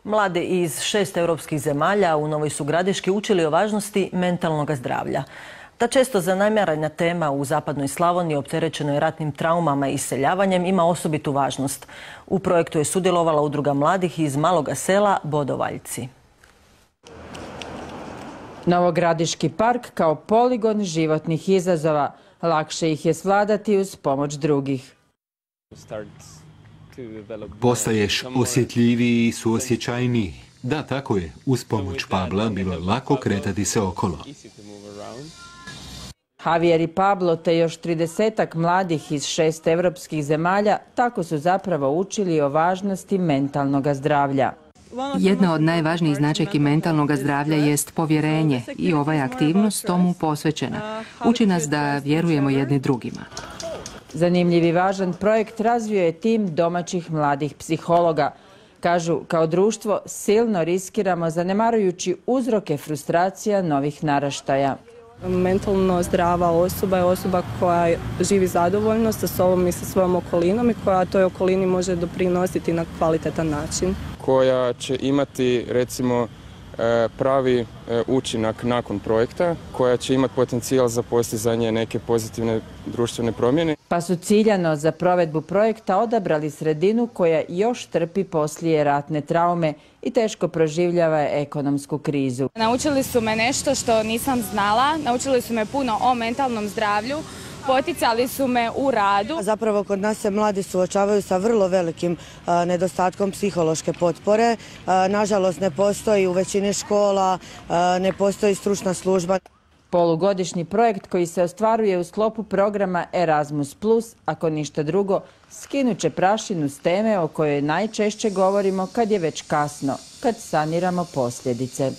Mladi iz 6 europskih zemalja u Novoj su Gradiški učili o važnosti mentalnog zdravlja. Ta često zanemarena tema u zapadnoj Slavoniji, opterećenoj ratnim traumama i iseljavanjem, ima osobitu važnost. U projektu je sudjelovala udruga mladih iz maloga sela Bodovaljci. Novogradiški park kao poligon životnih izazova. Lakše ih je svladati uz pomoć drugih. Postaješ osjetljiviji i suosjećajniji. Da, tako je. Uz pomoć Pabla bilo je lako kretati se okolo. Javier i Pablo te još 30-ak mladih iz 6 europskih zemalja tako su zapravo učili o važnosti mentalnog zdravlja. Jedna od najvažnijih značajki mentalnog zdravlja jest povjerenje i ova je aktivnost tomu posvećena. Uči nas da vjerujemo jedni drugima. Zanimljiv i važan projekt razvio je tim domaćih mladih psihologa. Kažu, kao društvo silno riskiramo zanemarujući uzroke frustracija novih naraštaja. Mentalno zdrava osoba je osoba koja živi zadovoljno sa sobom i sa svojom okolinom i koja toj okolini može doprinositi na kvalitetan način. Koja će imati, recimo, pravi učinak nakon projekta, koja će imati potencijal za postizanje neke pozitivne društvene promjene. Pa su ciljano za provedbu projekta odabrali sredinu koja još trpi poslije ratne traume i teško proživljava ekonomsku krizu. Naučili su me nešto što nisam znala, naučili su me puno o mentalnom zdravlju, poticali su me u radu. Zapravo kod nas se mladi suočavaju sa vrlo velikim nedostatkom psihološke potpore. Nažalost ne postoji u većini škola, ne postoji stručna služba. Polugodišnji projekt koji se ostvaruje u sklopu programa Erasmus+, ako ništa drugo, skinut će prašinu s teme o kojoj najčešće govorimo kad je već kasno, kad saniramo posljedice.